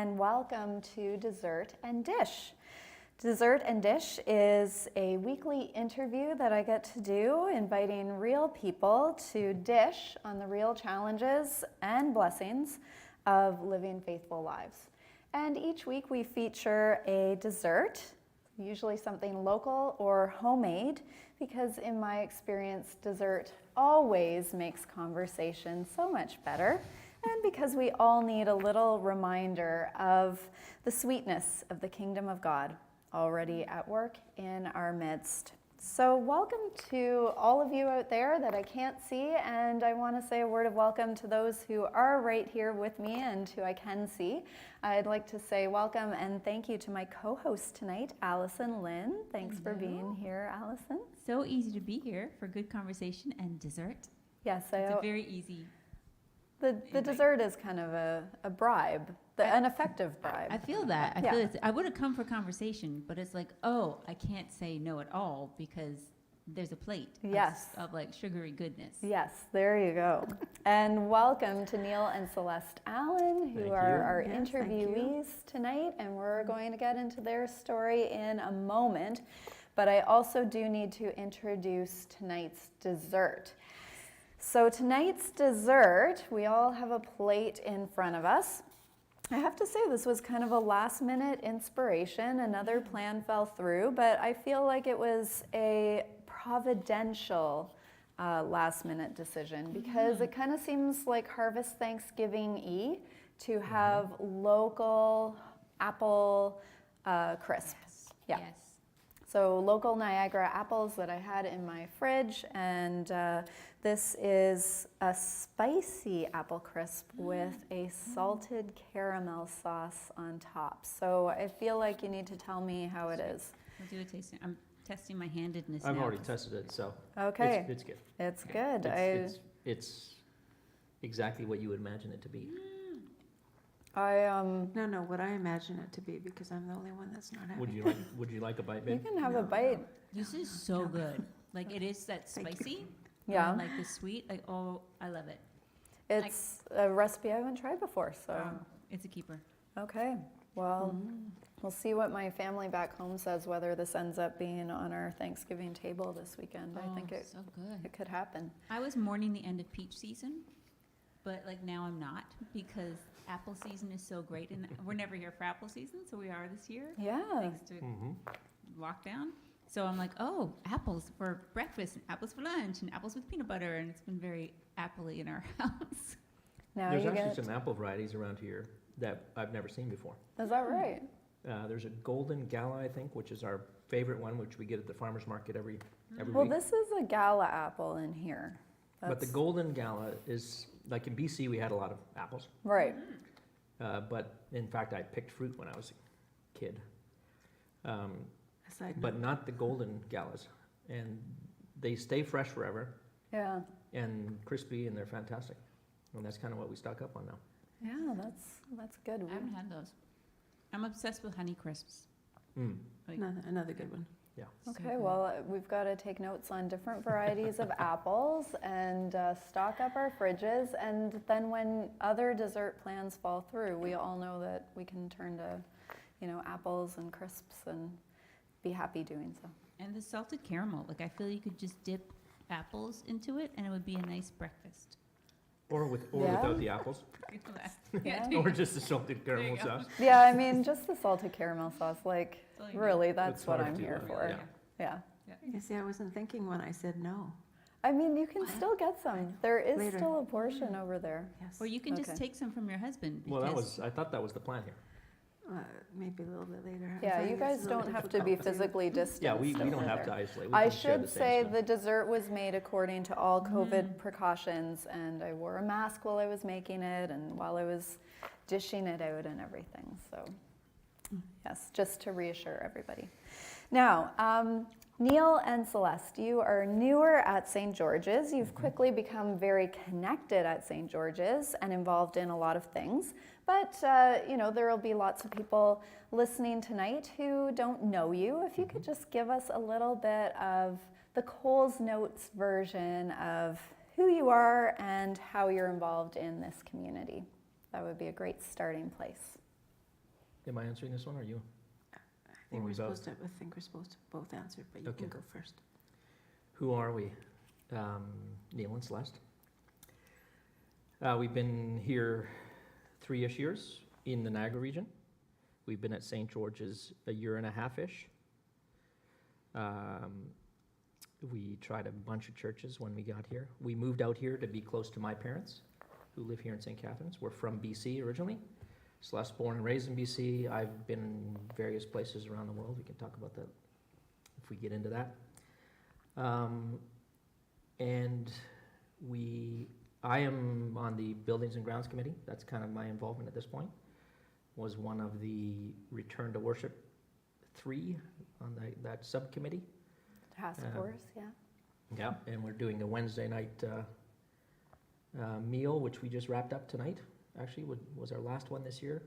and welcome to Dessert and Dish. Dessert and Dish is a weekly interview that I get to do, inviting real people to dish on the real challenges and blessings of living faithful lives. And each week we feature a dessert, usually something local or homemade, because in my experience, dessert always makes conversation so much better, and because we all need a little reminder of the sweetness of the kingdom of God already at work in our midst. So welcome to all of you out there that I can't see, and I want to say a word of welcome to those who are right here with me and who I can see. I'd like to say welcome and thank you to my co-host tonight, Allison, Lynn. Thanks for being here, Allison. So easy to be here for good conversation and dessert. Yes, it's a very easy. The dessert is kind of a bribe, an effective bribe. I feel that. I feel I would have come for conversation, but it's like, oh, I can't say no at all because there's a plate of like sugary goodness. Yes, there you go. And welcome to Neil and Celeste Allyn, who are our interviewees tonight, and we're going to get into their story in a moment. But I also do need to introduce tonight's dessert. So tonight's dessert, we all have a plate in front of us. I have to say this was kind of a last-minute inspiration. Another plan fell through, but I feel like it was a providential last-minute decision because it kind of seems like Harvest Thanksgiving-y to have local apple crisps. Yes. So local Niagara apples that I had in my fridge, and this is a spicy apple crisp with a salted caramel sauce on top. So I feel like you need to tell me how it is. I'll do a tasting. I'm testing my handedness I've now. already tested it, so okay, it's good. It's good. It's exactly what you would imagine it to be. No, what I imagine it to be, because I'm the only one that's not having it. Would you like a bite, You babe? can have a bite. This is so good. Like it is that spicy. Yeah. And like the sweet. Like, oh, I love it. It's a recipe I haven't tried before, so. It's a keeper. Okay, well, we'll see what my family back home says, whether this ends up being on our Thanksgiving table this weekend. I think so good. it could happen. I was mourning the end of peach season, but like now I'm not because apple season is so great, and we're never here for apple season, so we are this year. Yeah. Thanks to lockdown. So I'm like, oh, apples for breakfast, and apples for lunch, and apples with peanut butter, and it's been very apple-y in our house. Now There's you actually get. some apple varieties around here that I've never seen before. Is that right? There's a golden gala, I think, which is our favorite one, which we get at the farmer's market every Well, week. this is a gala apple in here. But the golden gala is, like in BC, we had a lot of apples. Right. But in fact, I picked fruit when I was a kid. Aside But not the golden galas. And they stay fresh forever Yeah. and crispy, and they're fantastic. And that's kind of what we stock up on now. Yeah, that's good. I haven't had those. I'm obsessed with Honey Crisps. Like, another good one. Yeah. Okay, well, we've got to take notes on different varieties of apples and stock up our fridges. And then when other dessert plans fall through, we all know that we can turn to, apples and crisps and be happy doing so. And the salted caramel. Like I feel you could just dip apples into it, and it would be a nice breakfast. Or without the apples. Yeah. Or just the salted caramel sauce. Yeah, I mean, just the salted caramel sauce, like, all you really, that's It's what hard I'm to here do, for. yeah. Yeah. You see, I wasn't thinking when I said no. I mean, you can still get some. There is Later. still a portion over there. Yes. Or you can just Okay. take some from your husband. Well, because I thought that was the plan here. Maybe a little bit later. I'm Yeah, finding you this guys a little don't have to be difficult physically distant. Yeah, we don't over have to there. isolate. We I can share should the same say stuff. the dessert was made according to all COVID precautions, and I wore a mask while I was making it and while I was dishing it out and everything. So, yes, just to reassure everybody. Now, Neil and Celeste, you are newer at St. George's. You've quickly become very connected at St. George's and involved in a lot of things. But, there will be lots of people listening tonight who don't know you. If you could just give us a little bit of the Coles Notes version of who you are and how you're involved in this community. That would be a great starting place. Am I answering this one, or you? I Or think we we're both? supposed to, I think we're supposed to both answer, but you Okay. can go first. Who are we? Neil and Celeste. We've been here 3-ish years in the Niagara region. We've been at St. George's a year and a half-ish. We tried a bunch of churches when we got here. We moved out here to be close to my parents, who live here in St. Catharines. We're from BC originally. Celeste born and raised in BC. I've been in various places around the world. We can talk about that if we get into that. I am on the Buildings and Grounds Committee. That's kind of my involvement at this point. Was one of the Return to Worship 3 on that subcommittee. Task force, yeah. Yeah, and we're doing a Wednesday night meal, which we just wrapped up tonight. Actually, was our last one this year.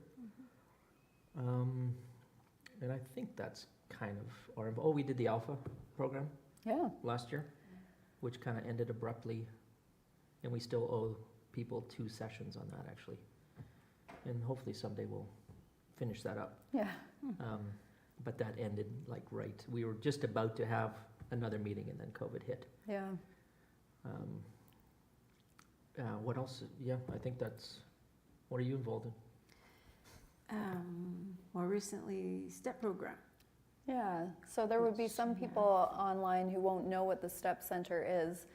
And I think that's kind of we did the Alpha program Yeah. last year, which kind of ended abruptly, and we still owe people 2 sessions on that, actually. And hopefully someday we'll finish that up. Yeah. But that ended right. We were just about to have another meeting, and then COVID hit. Yeah. What else? Yeah, I think that's. What are you involved in? More recently, STEP program. Yeah, so there would be some people online who won't know what the STEP Center is.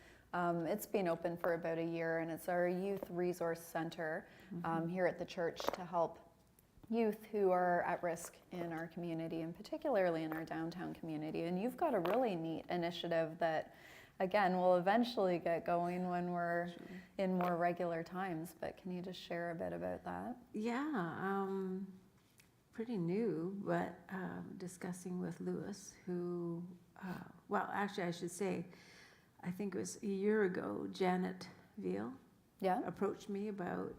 It's been open for about a year, and it's our youth resource center here at the church to help youth who are at risk in our community, and particularly in our downtown community. And you've got a really neat initiative that, again, will eventually get going when we're in more regular times. But can you just share a bit about that? Yeah, pretty new, but discussing with Lewis, who, actually I should say, I think it was a year ago, Janet Veal Yeah? approached me about,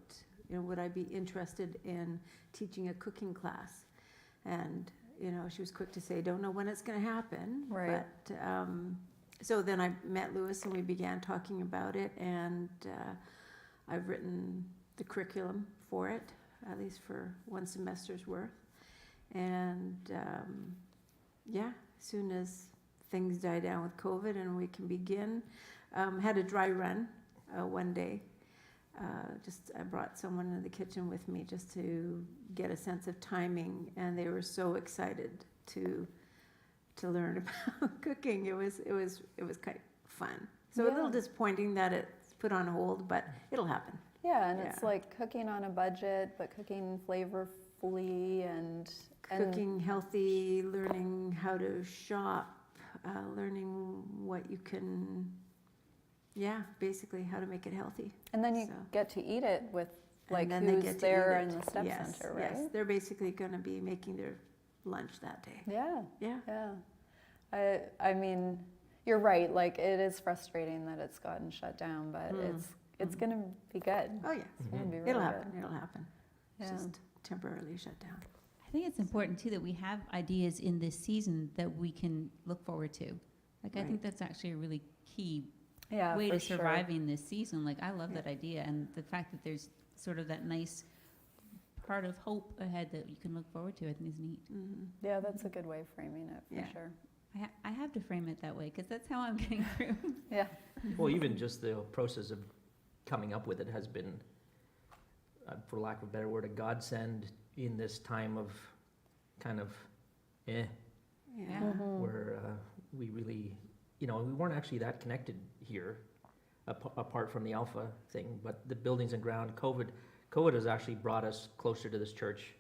would I be interested in teaching a cooking class? And, she was quick to say, don't know when it's going to happen. Right. But, so then I met Lewis and we began talking about it, and I've written the curriculum for it, at least for 1 semester's worth. And as soon as things die down with COVID and we can begin, had a dry run one day. I brought someone into the kitchen with me just to get a sense of timing, and they were so excited to learn about cooking. It was quite fun. So a little disappointing that it's put on hold, but it'll happen. Yeah, and it's like cooking on a budget, but cooking flavorfully and Cooking healthy, learning how to shop, learning what you can, basically how to make it healthy. And then you get to eat it with And then who's they get to there eat in it. the STEP Yes, Center, right? Yes, they're basically going to be making their lunch that day. Yeah, Yeah. yeah. I mean, you're right. It is frustrating that it's gotten shut down, but it's going to be good. Oh, yeah. It's going to be really It'll good. happen. It'll happen. It's Yeah. just temporarily shut down. I think it's important too that we have ideas in this season that we can look forward to. I Right. think that's actually a really key Yeah, way for to sure. surviving this season. I love Yeah. that idea, and the fact that there's sort of that nice part of hope ahead that you can look forward to, I think is neat. Mm-hmm. Yeah, that's a good way of framing it, for Yeah. sure. I have to frame it that way because that's how I'm getting through. Yeah. Well, even just the process of coming up with it has been, for lack of a better word, a godsend in this time of kind of, Yeah. Mhm. where we really, we weren't actually that connected here, apart from the Alpha thing, but the buildings and ground, COVID has actually brought us closer to this church,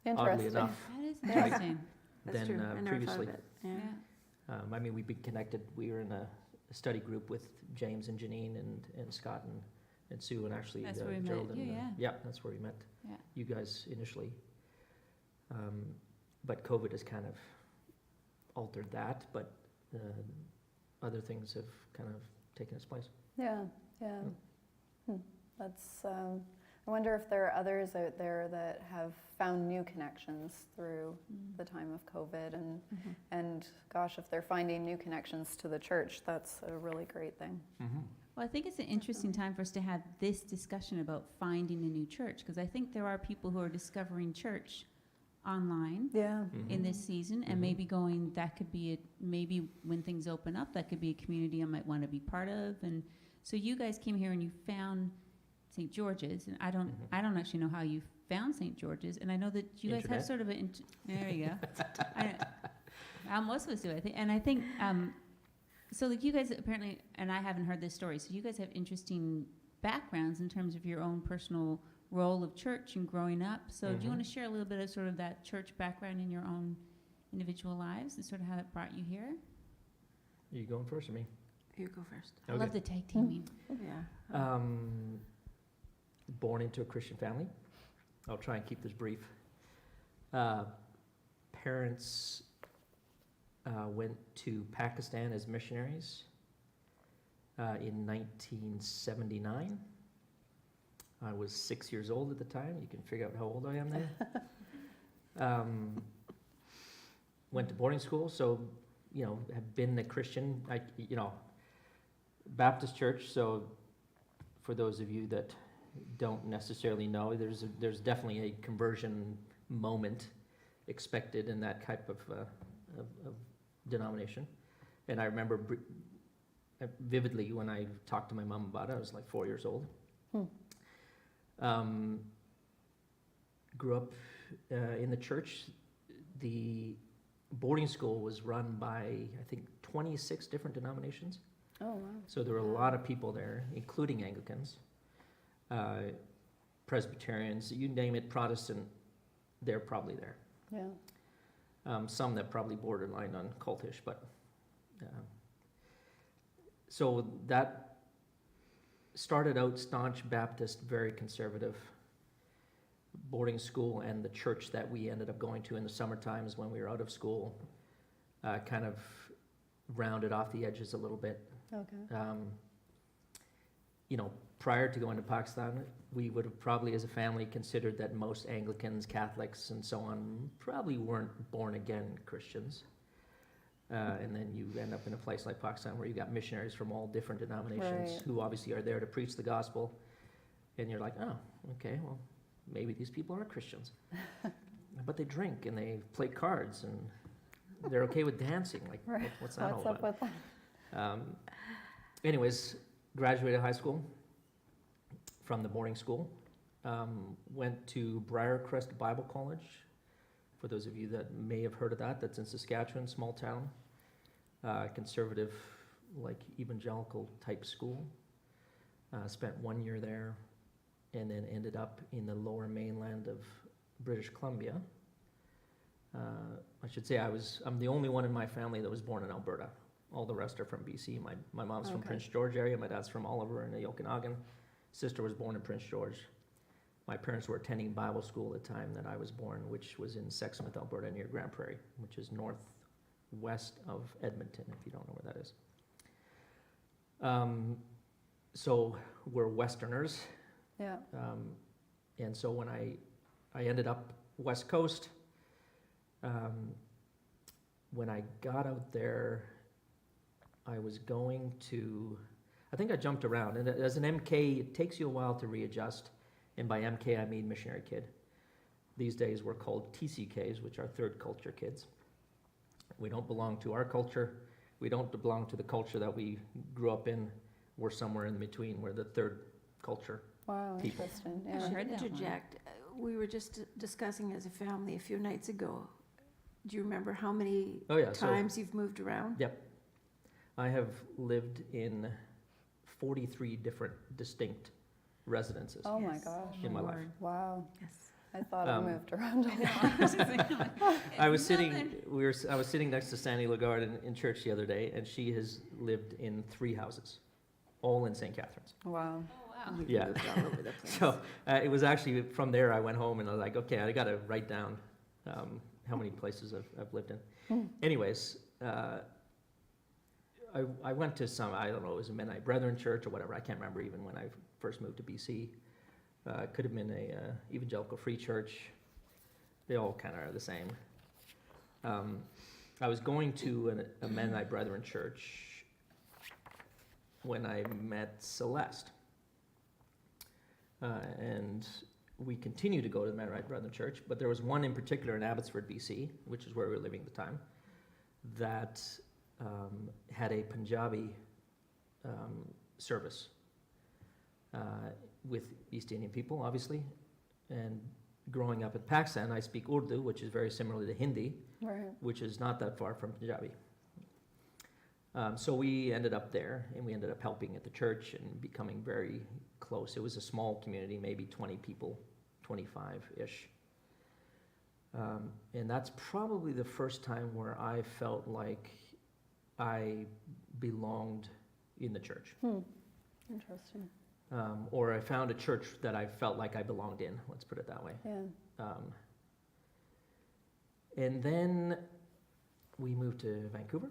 oddly Interesting. enough, That is Yeah. interesting. That's than true. I never thought previously. of it. Yeah. Yeah. We've been connected. We were in a study group with James and Janine and Scott and Sue, and actually That's where we met Gerald you, and yeah. that's where we met Yeah. you guys initially. But COVID has kind of altered that, but other things have kind of taken its place. Yeah, yeah. That's, I wonder if there are others out there that have found new connections through the time of COVID, and gosh, if they're finding new connections to the church, that's a really great thing. Well, I think it's an interesting time for us to have this discussion about finding a new church, because I think there are people who are discovering church online Yeah. in this season, and Mhm. maybe going, that could be maybe when things open up, that could be a community I might want to be part of. And so you guys came here and you found St. George's, and I don't actually know how you found St. George's, and I know that you guys have Internet? sort of a, there you go. Most of us do, I think. And I think, so like you guys apparently, and I haven't heard this story, so you guys have interesting backgrounds in terms of your own personal role of church and growing up. So do you Mhm. want to share a little bit of sort of that church background in your own individual lives and sort of how that brought you here? Are you going first or me? You go first. I love the tag teaming. Yeah. Born into a Christian family. I'll try and keep this brief. Parents went to Pakistan as missionaries in 1979. I was 6 years old at the time. You can figure out how old I am then. Went to boarding school, so, have been a Christian, Baptist church. So for those of you that don't necessarily know, there's definitely a conversion moment expected in that type of denomination. And I remember vividly when I talked to my mom about it. I was like 4 years old. Grew up in the church. The boarding school was run by, I think, 26 different denominations. Oh, wow. So there were a lot of people there, including Anglicans, Presbyterians, you name it, Protestant, they're probably there. Yeah. Some that probably borderline on cultish, but so that started out staunch Baptist, very conservative boarding school, and the church that we ended up going to in the summer times when we were out of school kind of rounded off the edges a little bit. Okay. Prior to going to Pakistan, we would have probably as a family considered that most Anglicans, Catholics, and so on probably weren't born again Christians. And then you end up in a place like Pakistan where you got missionaries from all different denominations Right. who obviously are there to preach the gospel. And you're like, oh, okay, well, maybe these people are Christians. But they drink and they play cards and they're okay with dancing. Like, Right. what's that What's all up about? with that? Anyways, graduated high school from the boarding school. Went to Briarcrest Bible College. For those of you that may have heard of that, that's in Saskatchewan, small town. Conservative, like evangelical type school. Spent 1 year there and then ended up in the lower mainland of British Columbia. I should say I'm the only one in my family that was born in Alberta. All the rest are from BC. My mom's from Okay. Prince George area. My dad's from Oliver in the Okanagan. Sister was born in Prince George. My parents were attending Bible school at the time that I was born, which was in Sexsmith, Alberta, near Grand Prairie, which is northwest of Edmonton, if you don't know where that is. So we're Westerners. Yeah. And so when I ended up West Coast, when I got out there, I was going to, I think I jumped around. And as an MK, it takes you a while to readjust. And by MK, I mean missionary kid. These days, we're called TCKs, which are third culture kids. We don't belong to our culture. We don't belong to the culture that we grew up in. We're somewhere in between. We're the third culture. Wow, People. interesting. I Yeah. should- heard that one. Interject. We were just discussing as a family a few nights ago. Do you remember how many Oh, yeah. So times you've moved around? I have lived in 43 different distinct residences. Oh my Yes. gosh. In my life. Lord. Wow. Yes. I thought I Um, moved around a I know, lot. I was just thinking, I was it's sitting. nothing. I was sitting next to Sandy Lagarde in church the other day, and she has lived in 3 houses, all in St. Catharines. Wow. Oh, wow. You've Yeah. moved all over the place. So it was actually from there I went home and I was like, okay, I got to write down how many places I've lived in. Hmm. Anyways, I went to some, I don't know, it was a Mennonite Brethren church or whatever. I can't remember even when I first moved to BC. Could have been a evangelical free church. They all kind of are the same. I was going to a Mennonite Brethren church when I met Celeste. And we continue to go to the Mennonite Brethren Church, but there was one in particular in Abbotsford, BC, which is where we were living at the time, that had a Punjabi service with East Indian people, obviously. And growing up in Pakistan, I speak Urdu, which is very similar to Hindi, Right. which is not that far from Punjabi. So we ended up there, and we ended up helping at the church and becoming very close. It was a small community, maybe 20 people, 25-ish. And that's probably the first time where I felt like I belonged in the church. Interesting. Or I found a church that I felt like I belonged in, let's put it that way. Yeah. And then we moved to Vancouver.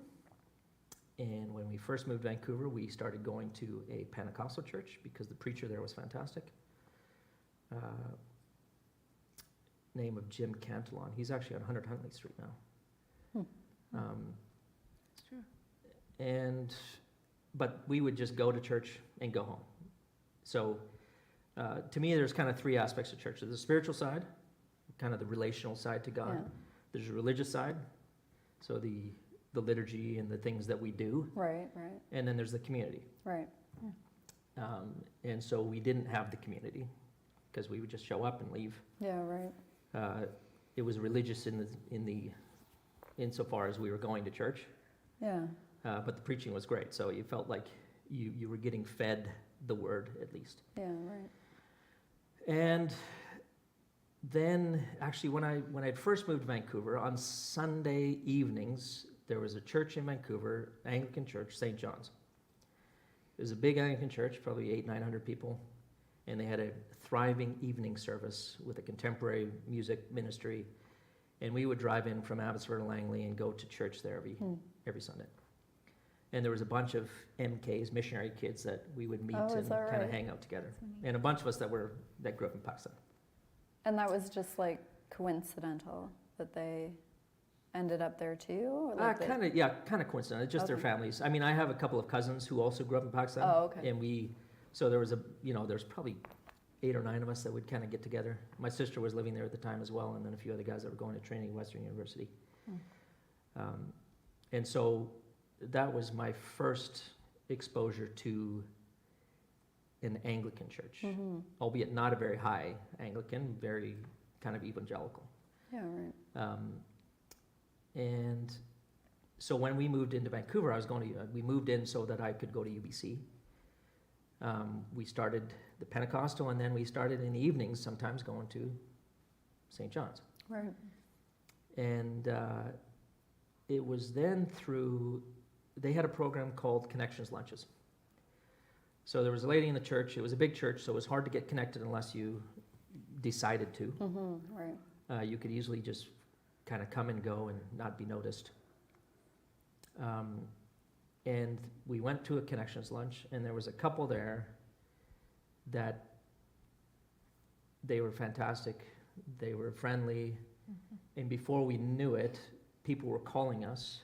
And when we first moved to Vancouver, we started going to a Pentecostal church because the preacher there was fantastic. Name of Jim Cantillon. He's actually on 100 Huntley Street now. It's true. But we would just go to church and go home. So to me, there's kind of three aspects of church. There's the spiritual side, kind of the relational side to God. Yeah. There's the religious side, so the liturgy and the things that we do. Right. And then there's the community. Right. And so we didn't have the community because we would just show up and leave. Yeah. Right. It was religious insofar as we were going to church, Yeah. but the preaching was great. So you felt like you were getting fed the word at least. Yeah. Right. And then actually when I first moved to Vancouver, on Sunday evenings, there was a church in Vancouver, Anglican church, St. John's. It was a big Anglican church, probably 800-900 people, and they had a thriving evening service with a contemporary music ministry, and we would drive in from Abbotsford and Langley and go to church there every Sunday. And there was a bunch of MKs, missionary kids, that we would meet Oh, and is that kind of right? hang out together. And a bunch of us that grew up in Pakistan. And that was just like coincidental that they ended up there too? Or like they- Kind of coincidental. It's just their Okay. families. I mean, I have a couple of cousins who also grew up in Pakistan. Oh, okay. And so there was there's probably 8 or 9 of us that would kind of get together. My sister was living there at the time as well, and then a few other guys that were going to training at Western University. And so that was my first exposure to an Anglican church, albeit not a very high Anglican, very kind of evangelical. Yeah. Right. And so when we moved into Vancouver, we moved in so that I could go to UBC. We started the Pentecostal, and then we started in the evenings sometimes going to St. John's. Right. And it was then they had a program called Connections Lunches. So there was a lady in the church. It was a big church, so it was hard to get connected unless you decided to. Right. You could easily just kind of come and go and not be noticed. And we went to a Connections lunch, and there was a couple there that they were fantastic. They were friendly. And before we knew it, people were calling us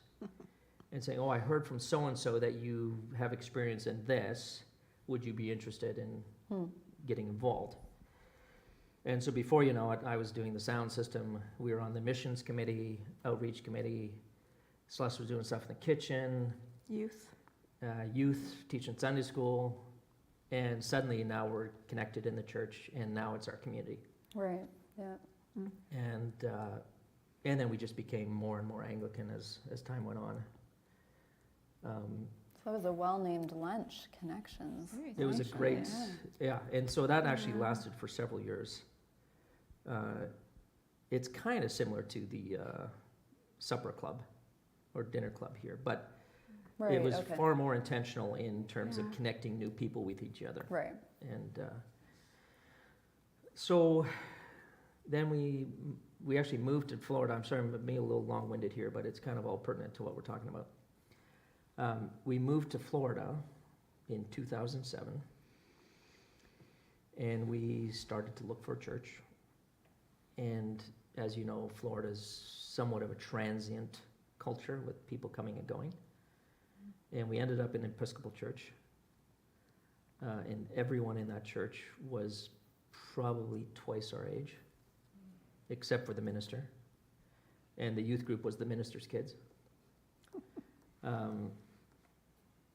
and saying, "Oh, I heard from so-and-so that you have experience in this. Would you be interested in getting involved?" And so before you know it, I was doing the sound system. We were on the missions committee, outreach committee. Celeste was doing stuff in the kitchen. Youth, teaching Sunday school. And suddenly now we're connected in the church, and now it's our community. Right. Yeah. And then we just became more and more Anglican as time went on. So it was a well-named lunch, Connections. Very It was a nice. great, Yeah. and so that actually Yeah. lasted for several years. It's kind of similar to the supper club or dinner club here, but Right. it was okay. far more intentional in terms of Yeah. connecting new people with each other. Right. And so then we actually moved to Florida. I'm sorry, I'm being a little long-winded here, but it's kind of all pertinent to what we're talking about. We moved to Florida in 2007, and we started to look for a church. And as you know, Florida is somewhat of a transient culture with people coming and going. And we ended up in an Episcopal church. And everyone in that church was probably twice our age, except for the minister. And the youth group was the minister's kids.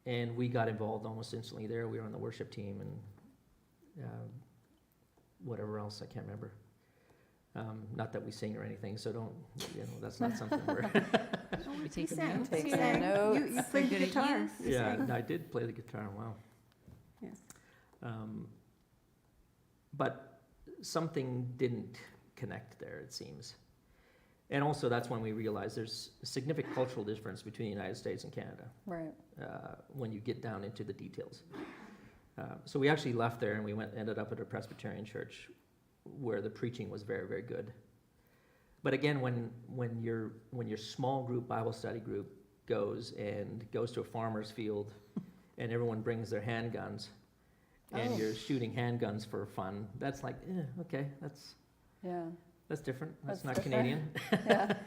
And we got involved almost instantly there. We were on the worship team and whatever else, I can't remember. Not that we sing or anything, so don't, that's not something we're... We take He a sang. note. Take He some sang. notes. You played the Good at guitar. use. You Yeah, sang. I did play the guitar, wow. Yes. But something didn't connect there, it seems. And also, that's when we realized there's a significant cultural difference between the United States and Canada Right. when you get down into the details. So we actually left there and we ended up at a Presbyterian church where the preaching was very, very good. But again, when your small group Bible study group goes to a farmer's field and everyone brings their handguns and Oh. you're shooting handguns for fun, that's like, okay, that's Yeah. different. That's That's not different. Canadian.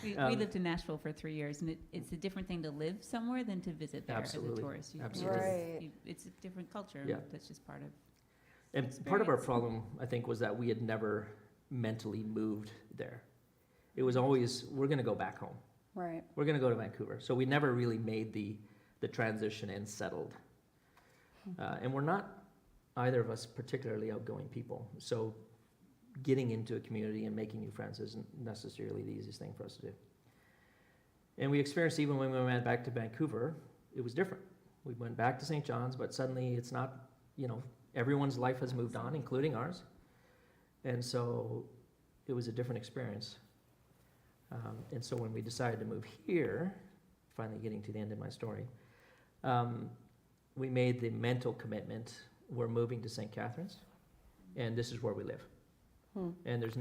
Yeah. We lived in Nashville for 3 years, and it's a different thing to live somewhere than to visit there as a Absolutely. tourist. Absolutely. Right. It's a different culture. Yeah. That's just part of. And part of our Experience. problem, I think, was that we had never mentally moved there. It was always, we're going to go back home. Right. We're going to go to Vancouver. So we never really made the transition and settled. And we're not, either of us, particularly outgoing people. So getting into a community and making new friends isn't necessarily the easiest thing for us to do. And we experienced, even when we went back to Vancouver, it was different. We went back to St. John's, but suddenly it's not, everyone's life has moved on, including ours. And so it was a different experience. And so when we decided to move here, finally getting to the end of my story, we made the mental commitment, we're moving to St. Catharines, and this is where we live. And there's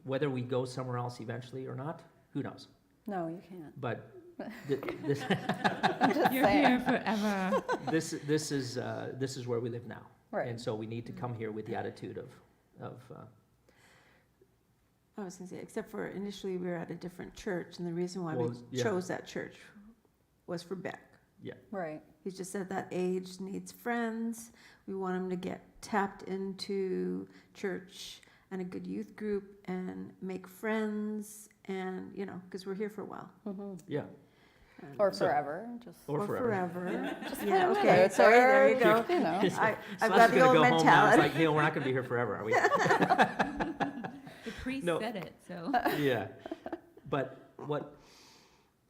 whether we go somewhere else eventually or not, who knows? No, you can't. But this, I'm just You're saying. here forever. this is where we live now. Right. And so we need to come here with the attitude of I was going to say, except for initially we were at a different church, and the reason why Well, we yeah. chose that church was for Beck. Right. He's just at that age, needs friends. We want him to get tapped into church and a good youth group and make friends, and because we're here for a while. Mm-hmm. yeah. And- Or So- forever. Just. Or forever. Just Yeah, put it in okay, there, sorry, there you sir. go. You know. I've Celeste's got the gonna old go home now. It's mentality. like, we're not going to be here forever, are we? The priest No. said it, so. Yeah. But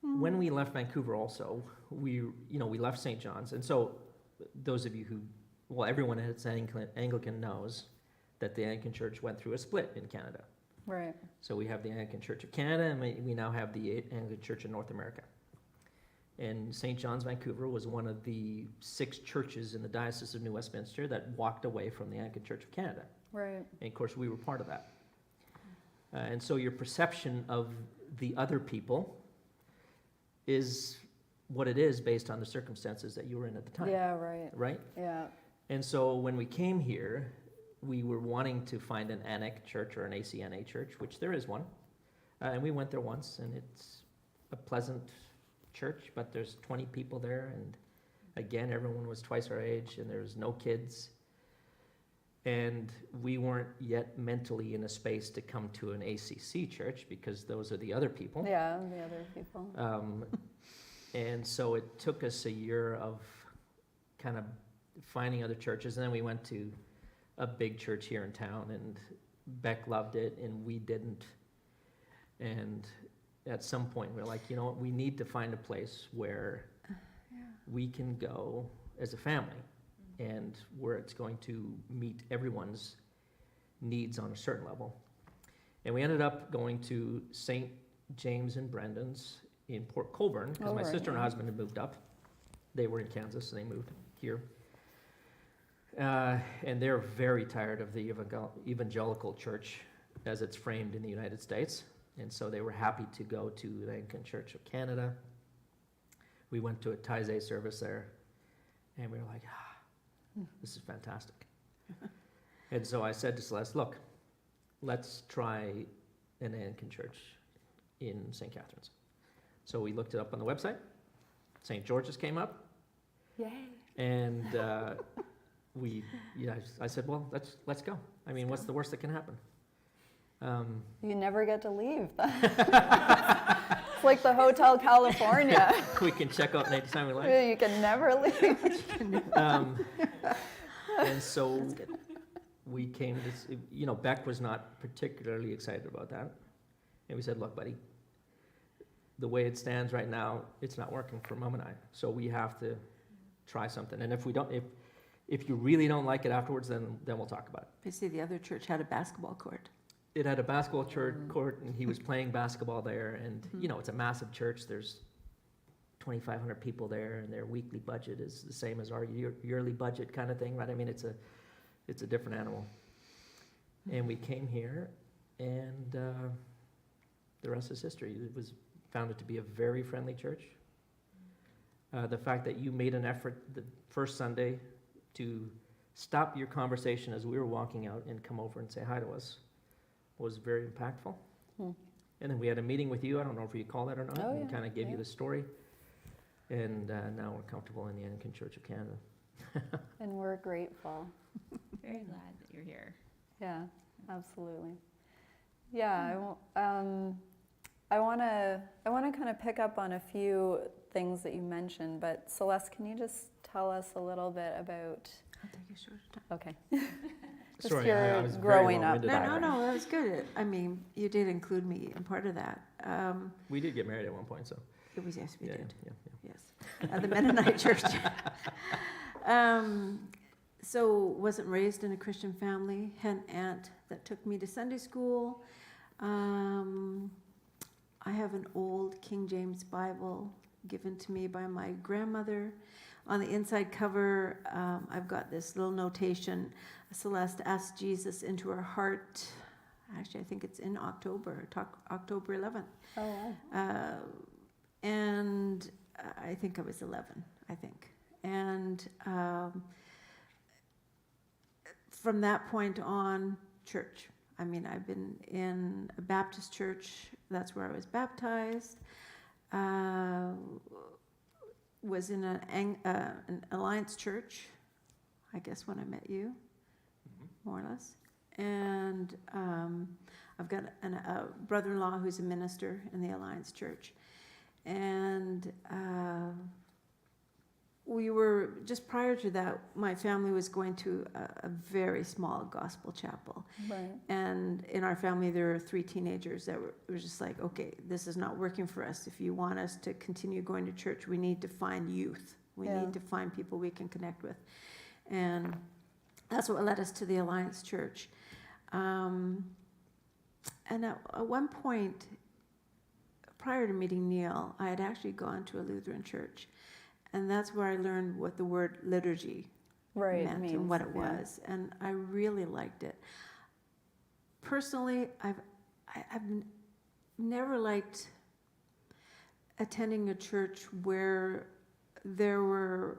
when we left Vancouver also, we left St. John's. And so those of you everyone that's Anglican knows that the Anglican Church went through a split in Canada. Right. So we have the Anglican Church of Canada, and we now have the Anglican Church of North America. And St. John's, Vancouver was one of the 6 churches in the Diocese of New Westminster that walked away from the Anglican Church of Canada. Right. And of course, we were part of that. And so your perception of the other people is what it is based on the circumstances that you were in at the time. Yeah. Right. Right? Yeah. And so when we came here, we were wanting to find an ANIC church or an ACNA church, which there is one. And we went there once, and it's a pleasant church, but there's 20 people there, and again, everyone was twice our age, and there's no kids. And we weren't yet mentally in a space to come to an ACC church, because those are the other people. Yeah. The other people. And so it took us a year of kind of finding other churches, and then we went to a big church here in town, and Beck loved it, and we didn't. And at some point, we were like, we need to find a place where we can go as a family, and where it's going to meet everyone's needs on a certain level. And we ended up going to St. James and Brendan's in Port Colborne, because Oh, my right, sister and yeah. husband had moved up. They were in Kansas, and they moved here. And they're very tired of the evangelical church as it's framed in the United States. And so they were happy to go to the Anglican Church of Canada. We went to a Taizé service there, and we were like, this is fantastic. And so I said to Celeste, look, let's try an Anglican church in St. Catharines. So we looked it up on the website. St. George's came up. Yay. And I said, well, let's go. I mean, what's the worst that can happen? You never get to leave. It's like the Hotel California. We can check out anytime we like. You can never leave. And so we came to, Beck was not particularly excited about that. And we said, look, buddy, the way it stands right now, it's not working for Mom and I. So we have to try something. And if you really don't like it afterwards, then we'll talk about it. I see the other church had a basketball court. It had a basketball court, and he was playing basketball there. And, it's a massive church. There's 2,500 people there, and their weekly budget is the same as our yearly budget kind of thing, right? I mean, it's a different animal. And we came here, and the rest is history. It was found it to be a very friendly church. The fact that you made an effort the first Sunday to stop your conversation as we were walking out and come over and say hi to us was very impactful. And then we had a meeting with you. I don't know if you call that or not. Oh, We yeah. kind of gave you the story. And now we're comfortable in the Anglican Church of Canada. And we're grateful. Very glad that you're here. Yeah, absolutely. Yeah, I want to kind of pick up on a few things that you mentioned, but Celeste, can you just tell us a little bit about? I'll take a short time. Okay. Just Sorry, your I was very growing up. long-winded. No, that was good. I mean, you did include me in part of that. We did get married at one point, so. It was, yes, we yeah, did. yeah. Yes, at the Mennonite church. So wasn't raised in a Christian family. Had an aunt that took me to Sunday school. I have an old King James Bible given to me by my grandmother. On the inside cover, I've got this little notation. Celeste asked Jesus into her heart. Actually, I think it's in October 11th. Oh, wow. And I think I was 11, I think. And from that point on, church. I mean, I've been in a Baptist church. That's where I was baptized. Was in an Alliance church, I guess, when I met you, more or less. And I've got a brother-in-law who's a minister in the Alliance church. And we were, just prior to that, my family was going to a very small gospel chapel. Right. And in our family, there were 3 teenagers that were just like, okay, this is not working for us. If you want us to continue going to church, we need to find youth. We Yeah. need to find people we can connect with. And that's what led us to the Alliance Church. And at one point, prior to meeting Neil, I had actually gone to a Lutheran church. And that's where I learned what the word liturgy meant means, and what it yeah. was. And I really liked it. Personally, I've never liked attending a church where there were,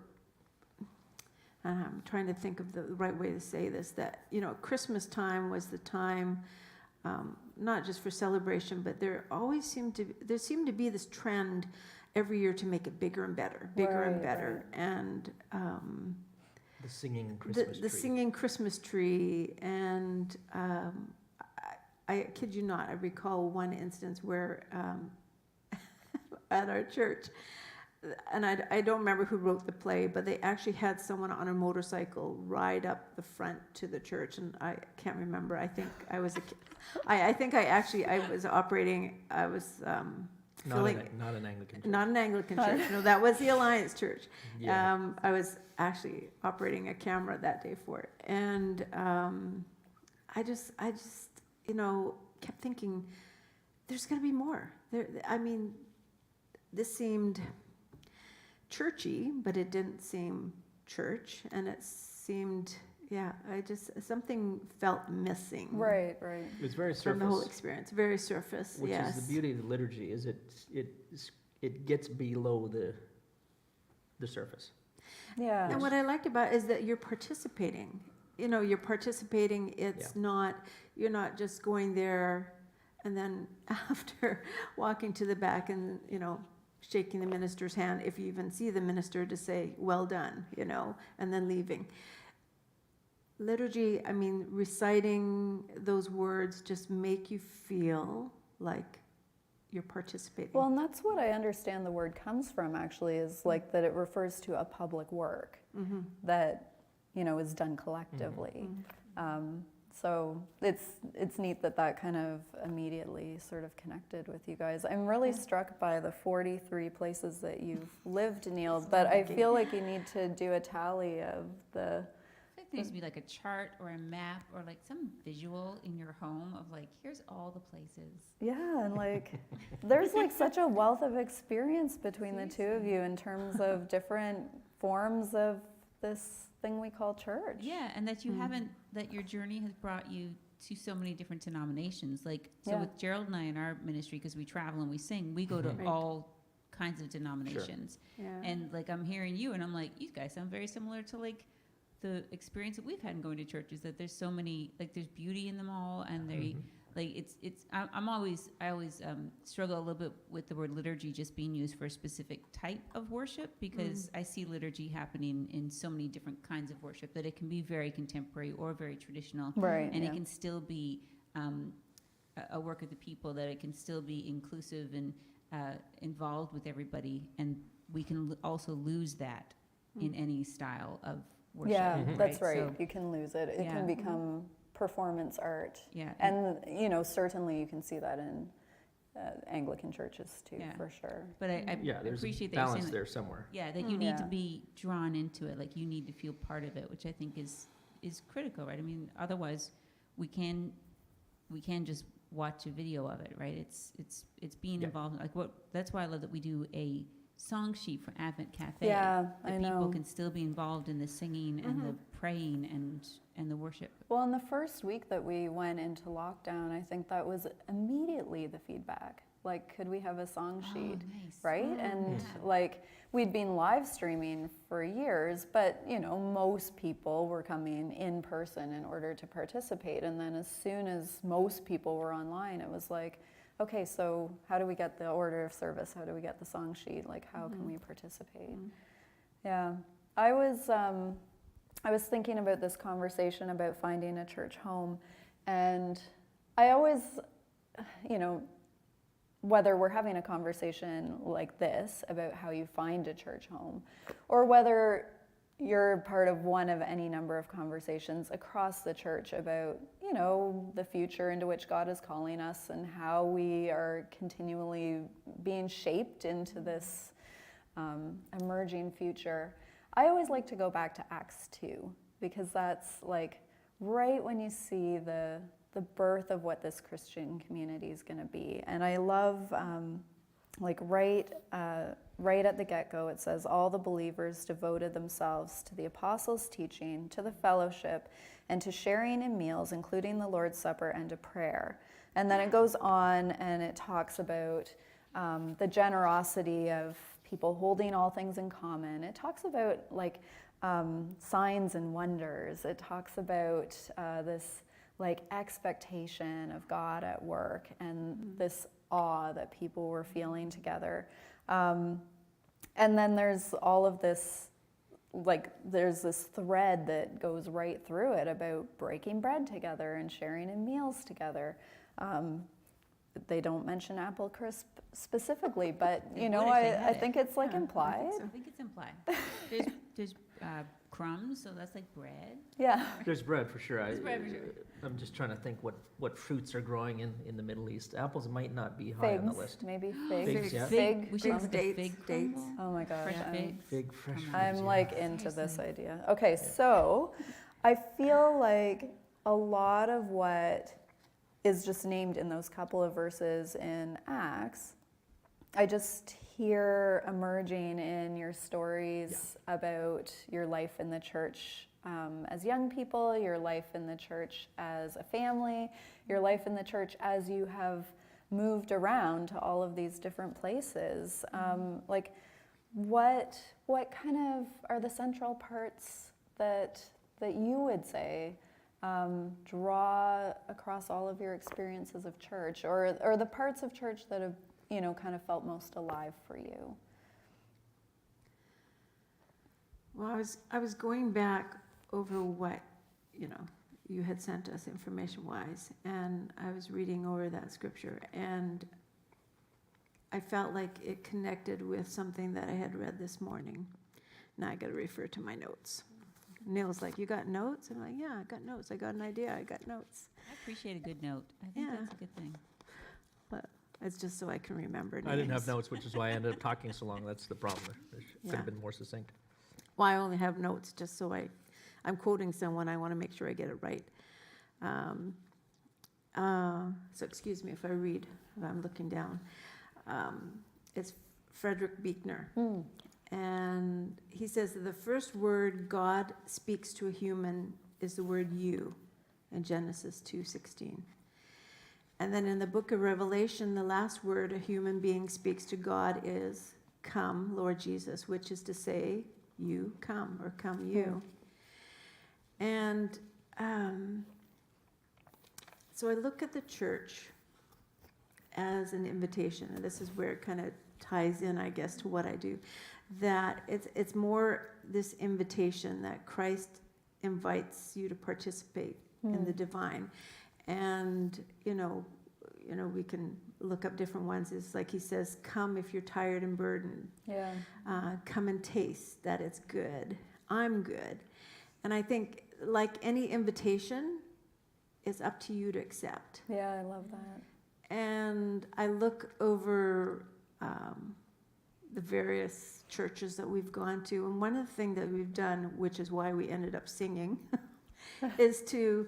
and I'm trying to think of the right way to say this, that, Christmas time was the time, not just for celebration, but there seemed to be this trend every year to make it bigger and better, Right, better. And The singing Christmas the tree. singing Christmas tree, and I kid you not, I recall one instance where at our church, and I don't remember who wrote the play, but they actually had someone on a motorcycle ride up the front to the church, and I can't remember. I think I was I was operating. I was Not an Anglican church. not an Anglican church. No, that was the Alliance Church. Yeah. I was actually operating a camera that day for it, and I just kept thinking, there's got to be more. This seemed churchy, but it didn't seem church, and it seemed, something felt missing. Right. It was very surface. From the whole experience, very surface. Which yes. is the beauty of the liturgy, is it gets below the surface. Yeah. And what I liked about it is that you're participating. You're participating. It's not, you're not just going there and then after walking to the back and, shaking the minister's hand, if you even see the minister, to say, well done, and then leaving. liturgy, I mean, reciting those words just make you feel like you're participating. Well, and that's what I understand the word comes from, actually, is like that it refers to a public work Mm-hmm. that, is done collectively. Mm-hmm. So it's neat that kind of immediately sort of connected with you guys. I'm really Yeah. struck by the 43 places that you've lived, Neil, It's but I amazing. feel like you need to do a tally of the... I think there needs to be like a chart or a map or like some visual in your home of like, here's all the places. Yeah, and like, there's like such a wealth of experience between the two of you in terms of different forms of this thing we call church. Yeah, and that you Mm. haven't, that your journey has brought you to so many different denominations. Like, so Yeah. with Gerald and I in our ministry, because we travel and we sing, we go to Mhm. Right. all kinds of denominations. Yeah. And like, I'm hearing you and I'm like, you guys sound very similar to like the experience that we've had in going to churches, that there's so many, like there's beauty in them all, and they, Mhm. like I always struggle a little bit with the word liturgy just being used for a specific type of worship, because I see liturgy happening in so many different kinds of worship that it can be very contemporary or very traditional, Right. and yeah. it can still be a work of the people, that it can still be inclusive and involved with everybody, and we can also lose that in any style of worship. Yeah, Mhm. that's right. So, You can lose it. It Yeah. can become performance art. yeah, And, certainly you can see that in Anglican churches too, Yeah. for sure. but I Yeah, there's a appreciate that you're saying balance that. there somewhere. Yeah, that you need to Yeah. be drawn into it, like you need to feel part of it, which I think is critical, right? I mean, otherwise we can just watch a video of it, right? It's being Yeah. involved. Like that's why I love that we do a song sheet for Advent Cafe. Yeah, that I people know. can still be involved in the singing and the praying and the worship. Well, in the first week that we went into lockdown, I think that was immediately the feedback. Like, could we have a song sheet? Oh, nice. Right? Mm. And Yeah. like, we'd been live streaming for years, but most people were coming in person in order to participate. And then as soon as most people were online, it was like, okay, so how do we get the order of service? How do we get the song sheet? Like, how can we participate? Mm. Yeah. I was thinking about this conversation about finding a church home, and I always, whether we're having a conversation like this about how you find a church home, or whether you're part of one of any number of conversations across the church about, the future into which God is calling us and how we are continually being shaped into this emerging future. I always like to go back to Acts 2, because that's like right when you see the birth of what this Christian community is going to be. And I love, right at the get-go, it says, all the believers devoted themselves to the apostles' teaching, to the fellowship, and to sharing in meals, including the Lord's Supper, and to prayer. And then it goes on and it talks about the generosity of people holding all things in common. It talks about signs and wonders. It talks about this expectation of God at work, and this awe that people were feeling together. And then there's all of this, there's this thread that goes right through it about breaking bread together and sharing in meals together. They don't mention apple crisp specifically, but They would if they had I it. think it's Yeah, I think implied. so. I think it's implied. There's crumbs, so that's like bread. Yeah. There's bread for sure. There's bread for sure. I'm just trying to think what fruits are growing in the Middle East. Apples might not be high on the Figs, list. maybe figs. Figs, yeah. Fig. We should Figs, have the dates, fig dates. crumble. Oh my gosh. Fresh I'm- figs. Fig, fresh Come figs. on. I'm yeah. like into this Seriously. idea. Okay, so I feel like a lot of what is just named in those couple of verses in Acts, I just hear emerging in your stories about your life in the church as young people, your life in the church as a family, your life in the church as you have moved around to all of these different places. What kind of are the central parts that you would say draw across all of your experiences of church, or the parts of church that have kind of felt most alive for you? Well, I was going back over what you had sent us information-wise, and I was reading over that scripture, and I felt like it connected with something that I had read this morning. Now I got to refer to my notes. Neil's like, "You got notes?" I'm like, "Yeah, I got notes. I got an idea. I got notes." I appreciate a good note. I think Yeah. that's a good thing. But it's just so I can remember names. I didn't have notes, which is why I ended up talking so long. That's the problem. It could Yeah. have been more succinct. Well, I only have notes just so I'm quoting someone. I want to make sure I get it right. So excuse me if I read, if I'm looking down. It's Frederick Buechner. And he says that the first word God speaks to a human is the word you in Genesis 2:16. And then in the book of Revelation, the last word a human being speaks to God is come, Lord Jesus, which is to say, you come, or come you. And so I look at the church as an invitation, and this is where it kind of ties in, I guess, to what I do, that it's more this invitation that Christ invites you to participate in the divine. And, we can look up different ones. It's like he says, come if you're tired and burdened. Yeah. Come and taste that it's good. I'm good. And I think, like any invitation, it's up to you to accept. Yeah, I love that. And I look over the various churches that we've gone to, and one of the things that we've done, which is why we ended up singing, is to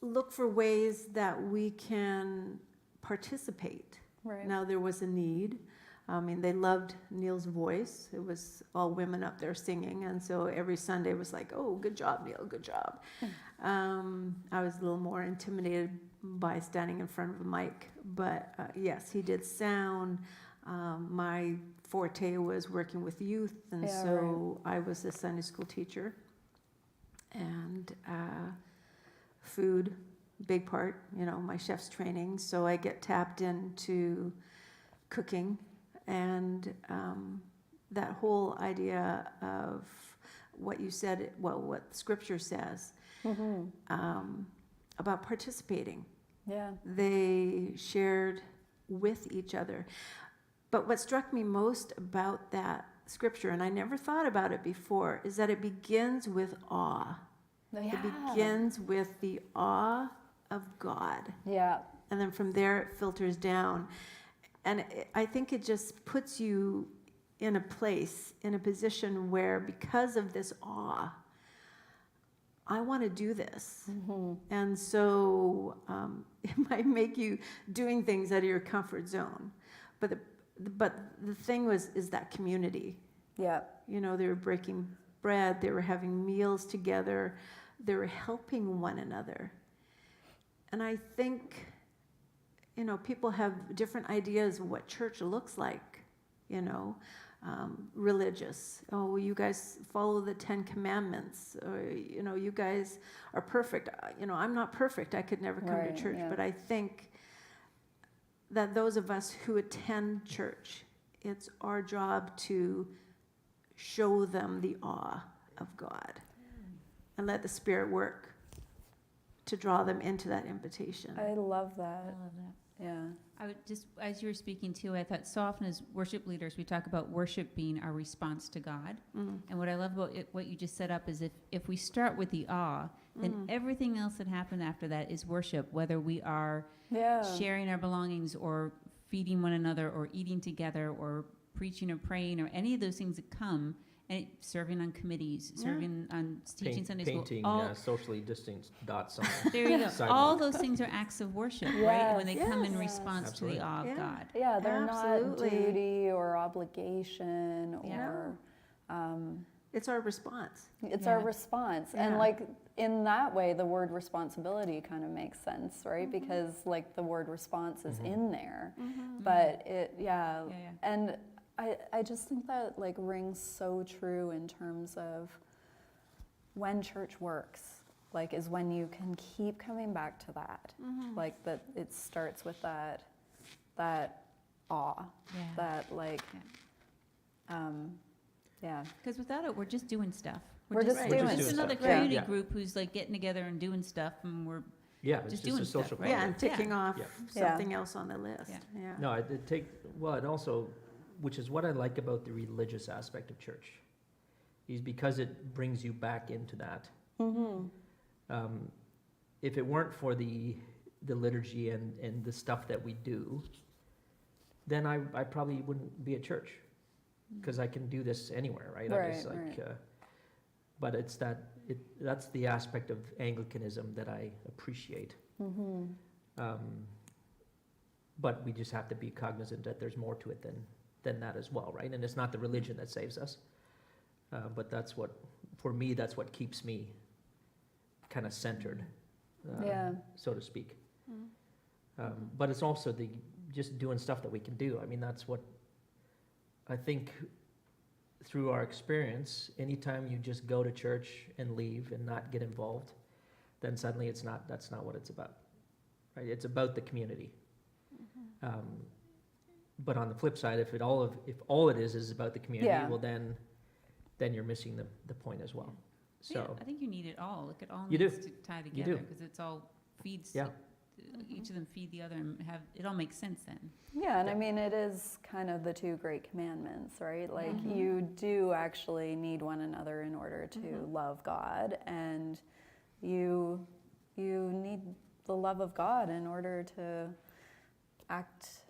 look for ways that we can participate. Right. Now, there was a need. I mean, they loved Neil's voice. It was all women up there singing, and so every Sunday was like, "Oh, good job, Neil, good job." I was a little more intimidated by standing in front of a mic, but yes, he did sound. My forte was working with youth, and Yeah, so I was a Sunday school teacher, and food, big part, my chef's training, so I get tapped into cooking. And that whole idea of what you said, what Scripture says about participating. Yeah. They shared with each other. But what struck me most about that Scripture, and I never thought about it before, is that it begins with awe. Yeah. It begins with the awe of God. Yeah. And then from there it filters down. And I think it just puts you in a place, in a position where, because of this awe, I want to do this. And so it might make you doing things out of your comfort zone. But the thing is that community. Yeah. They were breaking bread, they were having meals together, they were helping one another. And I think, people have different ideas of what church looks like, religious. Oh, you guys follow the 10 Commandments, or, you guys are perfect. I'm not perfect. I could never come Right, to church, yeah. but I think that those of us who attend church, it's our job to show them the awe of God and let the Spirit work to draw them into that invitation. I love I that. love that. Yeah. I would just, as you were speaking too, I thought so often as worship leaders, we talk about worship being our response to God. And what I love about it, what you just set up, is if we start with the awe, then everything else that happened after that is worship, whether we are Yeah. sharing our belongings or feeding one another or eating together or preaching or praying or any of those things that come, and serving on committees, serving on teaching Sunday school. Painting all, socially distanced dots on there you go. sidewalk. All those things are acts of worship, right? When they come in Yes. response Absolutely. to the awe of Yeah. God. Yeah, they're Absolutely. not duty or obligation Yeah. or It's our response. it's Yeah. our response. Yeah. And like in that way the word responsibility kind of makes sense, right? Because like the word response is in there. But Yeah. and I just think that like rings so true in terms of when church works, like is when you can keep coming back to that. Like that it starts with that awe, Yeah. that like yeah. Because without it, we're just doing stuff. We're just Right. doing We're just Just doing another stuff. community Yeah. group who's like getting together and doing stuff, and we're Yeah, it's Just just a doing stuff, social right? Yeah, project. and ticking off Yeah. something else on the list, Yeah. yeah. No, it also, which is what I like about the religious aspect of church, is because it brings you back into that. If it weren't for the liturgy and the stuff that we do, then I probably wouldn't be at church, because I can do this anywhere, right? I just Right, but that's the aspect of Anglicanism that I appreciate. But we just have to be cognizant that there's more to it than that as well, right? And it's not the religion that saves us, but for me, that's what keeps me kind of centered, so to speak. But it's also just doing stuff that we can do. I mean, that's what I think. Through our experience, anytime you just go to church and leave and not get involved, then suddenly that's not what it's about, right? It's about the community. But on the flip side, if all it is about the community, well then you're missing the point as well. Yeah, So I think you need it all. Like it all You needs do. to tie You together do. because it's all feeds. Yeah. Each of them feed the other, and it all makes sense then. Yeah, and I Yeah. mean, it is kind of the two great commandments, right? Like, Mhm. you do actually need one another in order to love God, and you need the love of God in order to act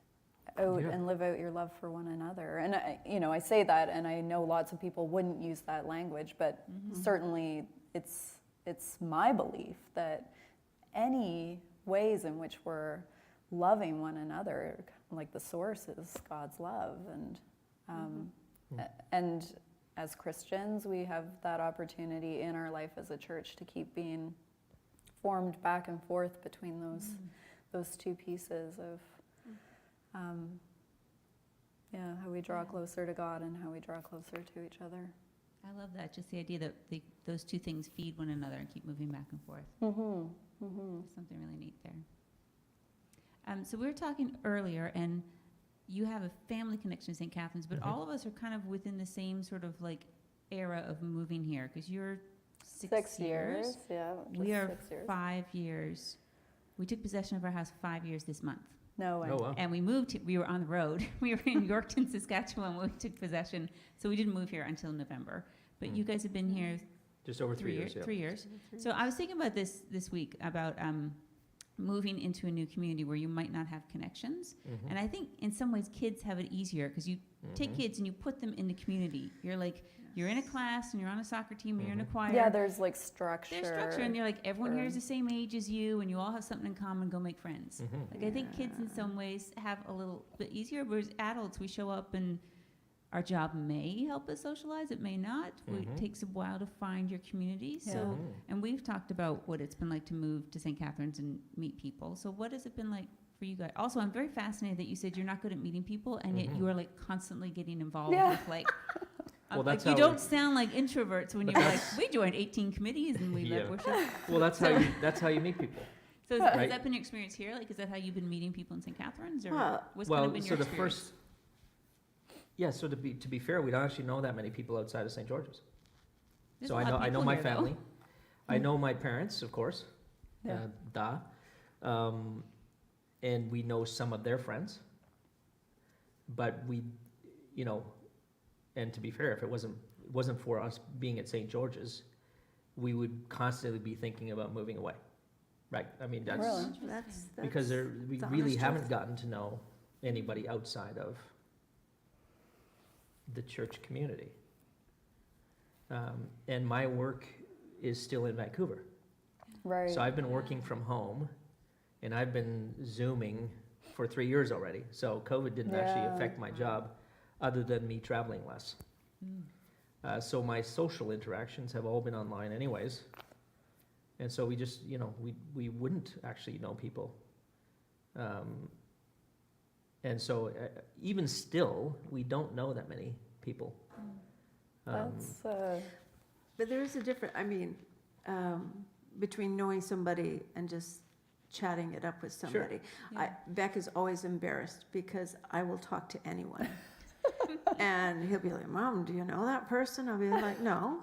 out Yeah. and live out your love for one another. And I say that, and I know lots of people wouldn't use that language, but certainly it's my belief that any ways in which we're loving one another, like the source is God's love, and as Christians, we have that opportunity in our life as a church to keep being formed back and forth between those two pieces of how we draw closer to God and how we draw closer to each other. I love that. Just the idea that those two things feed one another and keep moving back and forth. There's something really neat there. So we were talking earlier, and you have a family connection to St. Catherine's, but all of us are kind of within the same sort of like era of moving here, because you're 6 years. Yeah. We just are 6 years. 5 years. We took possession of our house 5 years this month. No way. oh wow, And we moved, we were on the road. We were in Yorkton, Saskatchewan when we took possession. So we didn't move here until November. But you guys have been here just over 3 years. Yeah. 3 years. So I was thinking about this week, about moving into a new community where you might not have connections. Mhm. And I think in some ways kids have it easier because you take Mhm. kids and you put them in the community. You're like, you're in a class and you're on a soccer team and you're in a Mhm. choir. Yeah, there's like structure. There's structure, and you're like, everyone here is or- the same age as you, and you all have something in common. Go make friends. Mhm. Like I think kids in some ways have a little bit easier, whereas adults, we show up and our job may help us socialize, it may not. It Mhm. takes a while to find your community. Yeah. So, Mhm. and we've talked about what it's been like to move to St. Catherine's and meet people. So what has it been like for you guys? Also, I'm very fascinated that you said you're not good at meeting people, and yet Mhm. you are like constantly getting involved Yeah. with like. Well, like that's you how don't we- sound like introverts when But you're like, that's- we joined 18 committees and we led Yeah. worship. Well, that's how you meet people. So Right. has that been your experience here? Like, is that how you've been meeting people in St. Catherine's, or Well, what's Well, kind of been so your the experience? first, yeah. So to be fair, we don't actually know that many people outside of St. George's. There's So a lot of I know people my here, though. family. I know my parents, of course. Yeah. And we know some of their friends. But and to be fair, if it wasn't for us being at St. George's, we would constantly be thinking about moving away, right? I mean, that's Really? That's because we the really honest haven't truth. gotten to know anybody outside of the church community. And my work is still in Vancouver. Right. So I've been working from home, and I've been Zooming for 3 years already. So COVID didn't actually Yeah. affect my job, other than me traveling less. So my social interactions have all been online anyways. And so we just, we wouldn't actually know people. And so even still, we don't know that many people. That's But there is a difference, between knowing somebody and just chatting it up with somebody. Yeah. Beck is always embarrassed because I will talk to anyone. And he'll be like, Mom, do you know that person? I'll be like, no.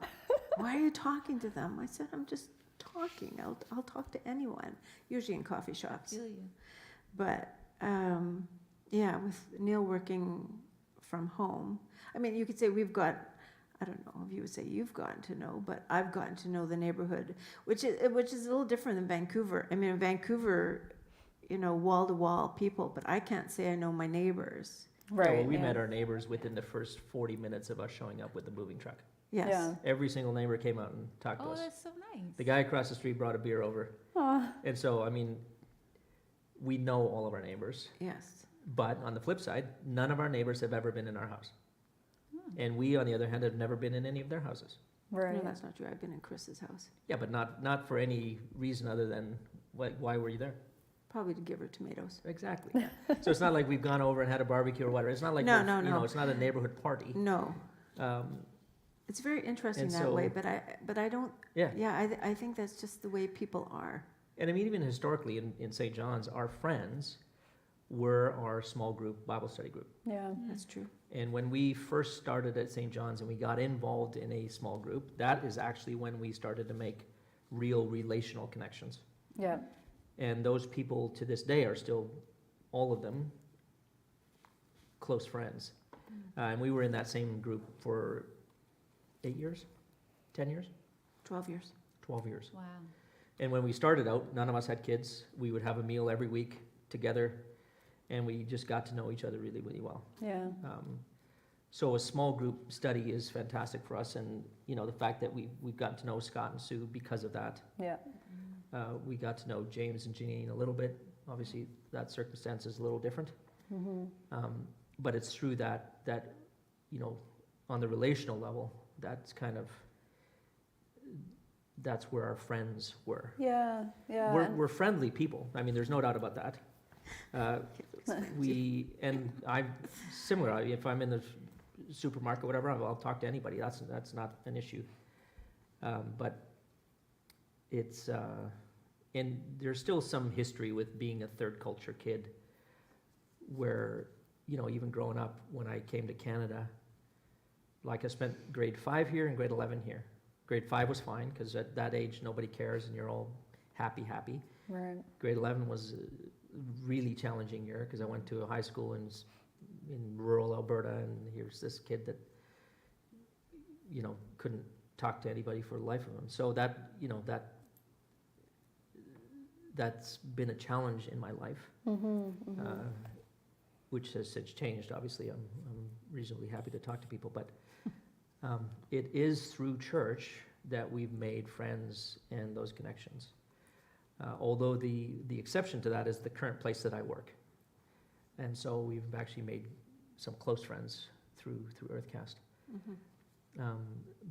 why are you talking to them? I said, I'm just talking. I'll talk to anyone, usually in coffee shops. Feel you. But yeah, with Neil working from home, I mean, you could say we've got, I don't know if you would say you've gotten to know, but I've gotten to know the neighborhood, which is a little different than Vancouver. I mean, in Vancouver, you know, wall to wall people, but I can't say I know my neighbors. Right. Well, we yeah. met our neighbors within the first 40 minutes of us showing up with the moving truck. Yes. Yeah. Every single neighbor came out and talked to Oh, us. that's so nice. The guy across the street brought a beer over. Aw. And so, I mean, we know all of our neighbors. Yes. But on the flip side, none of our neighbors have ever been in our house. Hmm. And we, on the other hand, have never been in any of their houses. Right. No, that's not true. I've been in Chris's house, Yeah, but not for any reason other than, why were you there? probably to give her tomatoes. Exactly. So it's not like we've gone over and had a barbecue or whatever. It's not like, No, we're- no, you know, no. it's not a neighborhood party. No, Um, it's very interesting And that so- way, but I don't. yeah. Yeah, I think that's just the way people are. And I mean, even historically in St. John's, our friends were our small group Bible study group. Yeah. That's true. And when we first started at St. John's and we got involved in a small group, that is actually when we started to make real relational connections. Yeah. And those people to this day are still, all of them, close friends. And we were in that same group for 8 years, 10 years, 12 years. 12 years. Wow. And when we started out, none of us had kids. We would have a meal every week together, and we just got to know each other really, really well. Yeah. So a small group study is fantastic for us, and you know the fact that we've gotten to know Scott and Sue because of that. Yeah. We got to know James and Janine a little bit. Obviously, that circumstance is a little different, Mm-hmm. but it's through that you know, on the relational level, that's where our friends were. Yeah. Yeah. We're friendly people. I mean, there's no doubt about that. I'm similar. If I'm in the supermarket, whatever, I'll talk to anybody. That's not an issue. But it's and there's still some history with being a third culture kid, where you know, even growing up when I came to Canada, like I spent grade 5 here and grade 11 here. Grade 5 was fine because at that age nobody cares and you're all happy. Right. Grade 11 was a really challenging year because I went to a high school in rural Alberta, and here's this kid that, you know, couldn't talk to anybody for the life of him. So that, you know, that's been a challenge in my life, Mm-hmm. which has since changed. Obviously, I'm reasonably happy to talk to people, but it is through church that we've made friends and those connections. Although the exception to that is the current place that I work. And so we've actually made some close friends through Earthcast. Mm-hmm.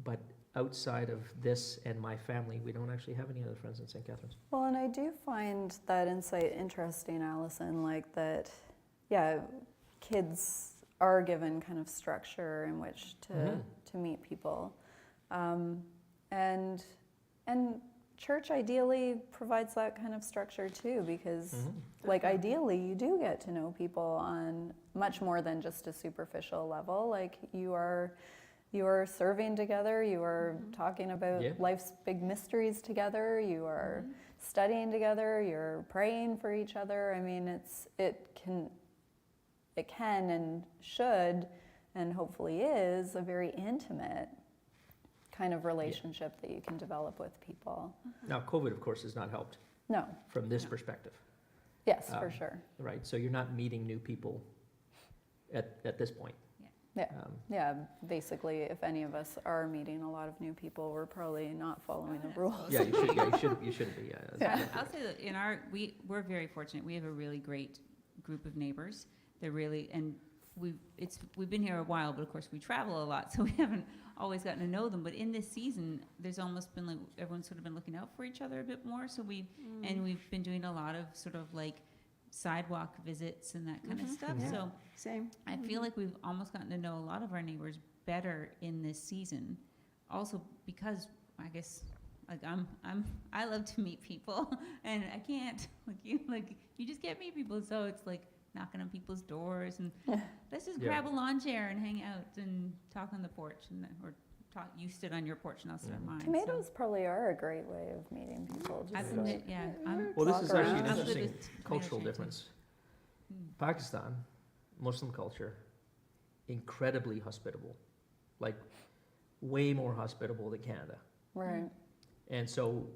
But outside of this and my family, we don't actually have any other friends in St. Catharines. Well, and I do find that insight interesting, Allison, like that, yeah, kids are given kind of structure in which to meet people. And church ideally provides that kind of structure too, because like ideally you do get to know people on much more than just a superficial level. Like you are serving together, you are talking about life's big mysteries together, you are studying together, you're praying for each other. I mean, it can and should and hopefully is a very intimate kind of relationship that you can develop with people. Now, COVID, of course, has not helped No. from this perspective, Yes, for sure. right? So you're not meeting new people at this point. Yeah. Yeah, basically, if any of us are meeting a lot of new people, we're probably not following the rules. Yeah, you shouldn't be. Yeah. I'll say that we're very fortunate. We have a really great group of neighbors. They're really, and we've been here a while, but of course we travel a lot, so we haven't always gotten to know them. But in this season, there's almost been like everyone's sort of been looking out for each other a bit more. So we've been doing a lot of sort of like sidewalk visits and that kind of stuff. Yeah. So Same. I feel like we've almost gotten to know a lot of our neighbors better in this season. Also because I guess like I love to meet people and I can't you just can't meet people, so it's like knocking on people's doors and let's just grab a lawn chair and hang out and talk on the porch or you stood on your porch and I'll sit on mine. Tomatoes probably are a great way of meeting people. I Just think like, that, I'm Well, this is Walk actually an around. I'm good interesting with tomato cultural chanting. difference. Hmm. Pakistan, Muslim culture, incredibly hospitable, like way more hospitable than Canada. right. And so,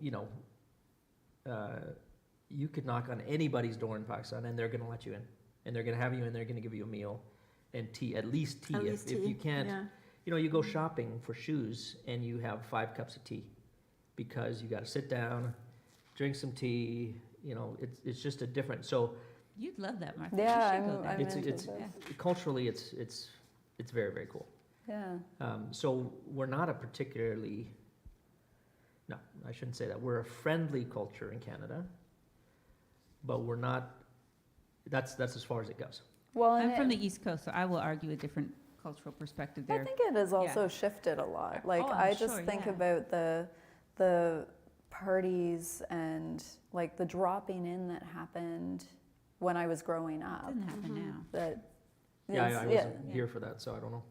you could knock on anybody's door in Pakistan and they're going to let you in. And they're going to have you in, they're going to give you a meal and tea, at least tea. At if, least if tea, you can't, yeah. you go shopping for shoes and you have 5 cups of tea because you got to sit down, drink some tea, it's just a different, so You'd love that, Martha. Yeah, You should go there. I'm it's, into it's, this. culturally it's very, very cool. Yeah. So we're not a particularly, no, I shouldn't say that. We're a friendly culture in Canada, but we're not, that's as far as it goes. Well, and I'm from the East Coast, so I will argue a different cultural perspective I there. think it has also shifted a lot. Like Oh, I'm I just sure, think yeah. about the parties and like the dropping in that happened when I was growing It up. doesn't happen Mhm. now. That Yeah, it's- I wasn't here for that, so I don't know.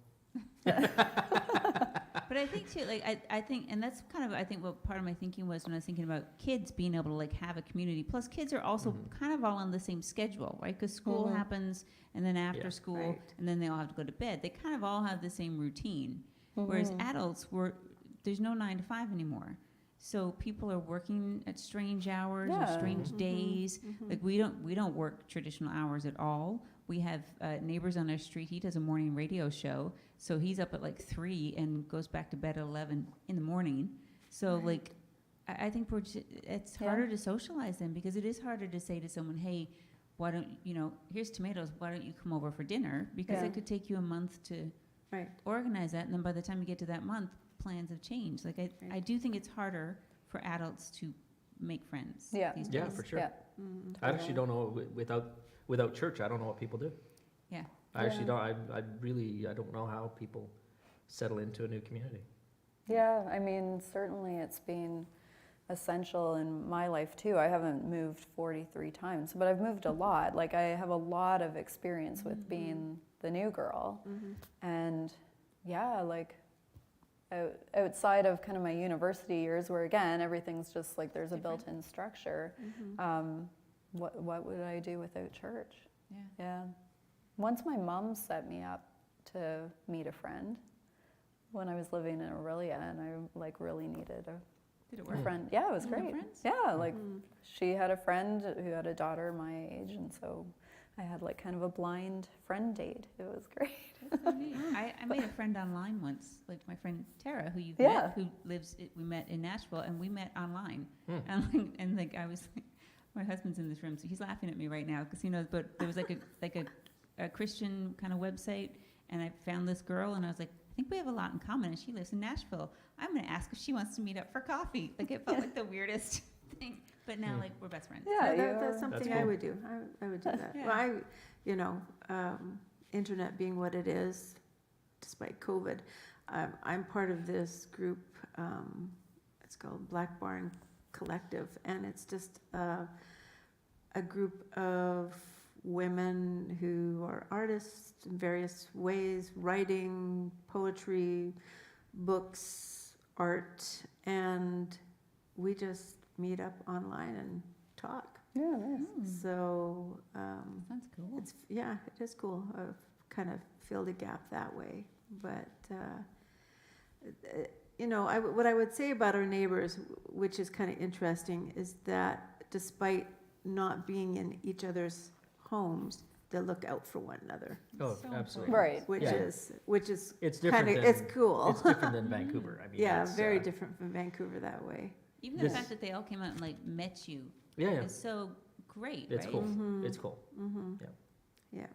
But I think too, like I think, and that's kind of I think what part of my thinking was when I was thinking about kids being able to like have a community. Plus, kids are also Mhm. kind of all on the same schedule, right? Because school Mhm. happens, and then after Yeah. school, Right. and then they all have to go to bed. They kind of all have the same routine. Whereas Mhm. adults, there's no 9 to 5 anymore. So people are working at strange hours or Yeah. strange Mhm. days. Mhm. Like we don't work traditional hours at all. We have neighbors on our street. He does a morning radio show, so he's up at like 3 and goes back to bed at 11 in the morning. So Right. like, I think it's Yeah. harder to socialize then because it is harder to say to someone, hey, why don't here's tomatoes. Why don't you come over for dinner? Because Yeah. it could take you a month to Right. organize that, and then by the time you get to that month, plans have changed. Like I Right. do think it's harder for adults to make friends. Yeah. these Yeah, days. for sure. Yeah. Mm. I actually don't know, without church, I don't know what people do. Yeah. I actually Yeah. don't, I don't know how people settle into a new community. Yeah, I mean, certainly it's been essential in my life too. I haven't moved 43 times, but I've moved a lot. Like I have a lot of experience with Mhm. being the new girl. Mhm. And yeah, like outside of kind of my university years where again, everything's just like there's a Different. built-in structure. Mhm. What would I do without church? Yeah. Yeah. Once my mom set me up to meet a friend when I was living in Aurelia and I like really needed Did it a work? friend. Yeah, it was You have great. friends? Yeah, like Mhm. she had a friend who had a daughter my age and so I had like kind of a blind friend date. It was great. That's so neat. I made a friend online once, like my friend Tara, who you've Yeah. met, who lives. We met in Nashville, and we met online. Hmm. And like I was, my husband's in this room, so he's laughing at me right now because he knows. But there was like a Christian kind of website, and I found this girl, and I was like, I think we have a lot in common, and she lives in Nashville. I'm gonna ask if she wants to meet up for coffee. Like it felt like the weirdest thing, but now Hmm. like we're best friends. Yeah, Yeah, you that's are- something That's I cool. would do. I would do that. Yeah. Well, internet being what it is, despite COVID, I'm part of this group. It's called Black Barn Collective, and it's just a group of women who are artists in various ways, writing, poetry, books, art, and we just meet up online and talk. Yeah, nice. Hmm. So Sounds cool. it is cool. I've kind of filled a gap that way. But what I would say about our neighbors, which is kind of interesting, is that despite not being in each other's homes, they look out for one another, Oh, So absolutely. Right. which Yeah. is It's kind different of than, it's cool. it's different than Vancouver. I mean, Yeah, it's, very different from Vancouver that way. Even the This- fact that they all came out and like met you Yeah, yeah, is so great, It's right? cool. Mhm. it's cool. Mhm. Yeah. Yeah.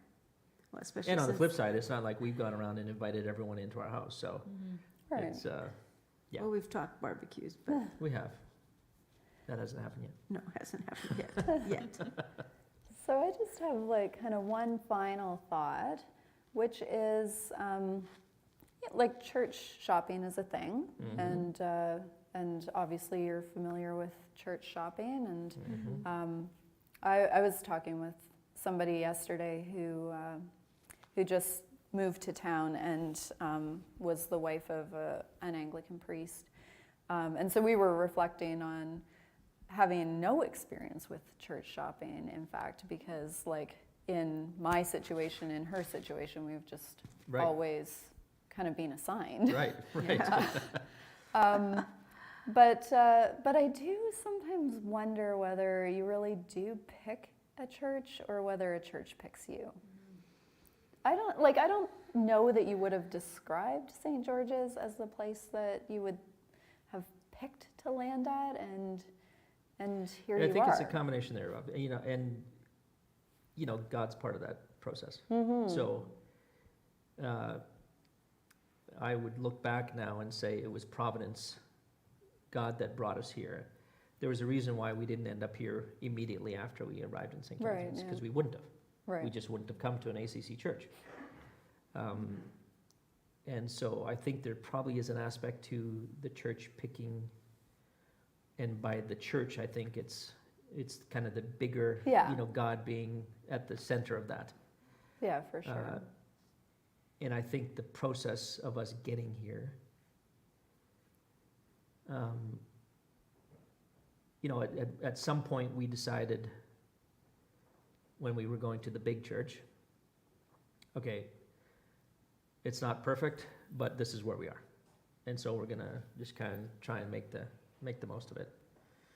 Well, especially And on the since- flip side, it's not like we've gone around and invited everyone into our house, so Mhm. Right. it's, yeah. Well, we've talked barbecues, but we have. That hasn't happened yet. no, it hasn't happened yet. So I just have like kind of one final thought, which is like church shopping is a thing, Mhm. and obviously you're familiar with church shopping, and Mhm. I was talking with somebody yesterday who just moved to town and was the wife of an Anglican priest. And so we were reflecting on having no experience with church shopping, in fact, because like in my situation, in her situation, we've just Right. always kind of been assigned. Right, right. But I do sometimes wonder whether you really do pick a church or whether a church picks you. I don't know that you would have described St. George's as the place that you would have picked to land at, and here you are. I think it's a combination thereof, and God's part of that process. Mm-hmm. So I would look back now and say it was providence, God, that brought us here. There was a reason why we didn't end up here immediately after we arrived in St. Right, Catherine's, because yeah. we wouldn't have. Right. We just wouldn't have come to an ACC church. And so I think there probably is an aspect to the church picking, and by the church, I think it's kind of the bigger, Yeah. God being at the center of that. Yeah, for sure. And I think the process of us getting here, at some point we decided when we were going to the big church, okay, it's not perfect, but this is where we are. And so we're gonna just kind of try and make the most of it.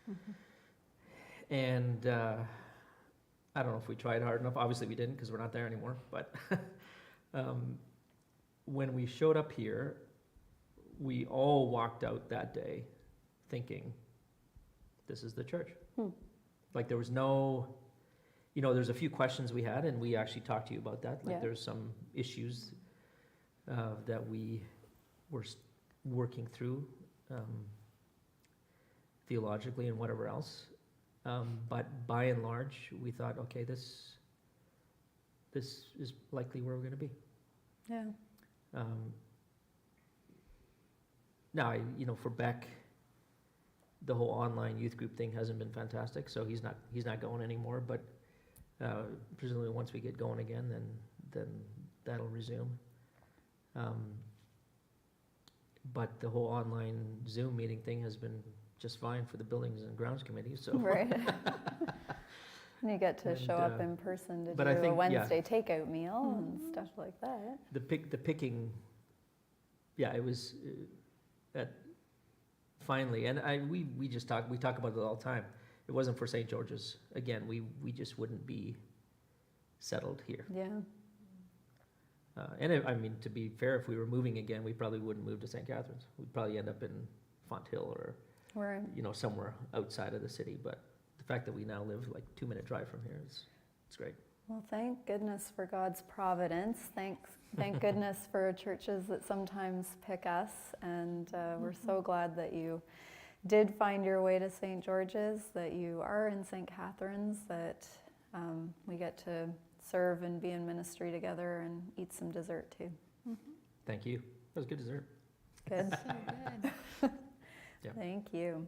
Mm-hmm. And I don't know if we tried hard enough. Obviously we didn't, because we're not there anymore. But when we showed up here, we all walked out that day thinking, this is the church. Like there was no, there's a few questions we had, and we actually talked to you about that. Like Yeah. there's some issues that we were working through theologically and whatever else. But by and large, we thought, okay, this is likely where we're going to be. Yeah. Now, for Beck, the whole online youth group thing hasn't been fantastic, so he's not going anymore. But presumably, once we get going again, then that'll resume. But the whole online Zoom meeting thing has been just fine for the Buildings and Grounds Committee. So Right. And you get to And, show up in person to but do I think, a Wednesday takeout meal and stuff like that. the picking, yeah, it was finally, and we talk about it all the time. It wasn't for St. George's. Again, we just wouldn't be settled here. Yeah. I mean, to be fair, if we were moving again, we probably wouldn't move to St. Catharines. We'd probably end up in Fonthill or, We're somewhere outside of the city. But the fact that we now live like 2-minute drive from here, it's great. Well, thank goodness for God's providence. Thank goodness for churches that sometimes pick us, and we're so glad that you did find your way to St. George's, that you are in St. Catherine's, that we get to serve and be in ministry together and eat some dessert too. Thank you. That was good dessert. Good. So good. Yeah. Thank you.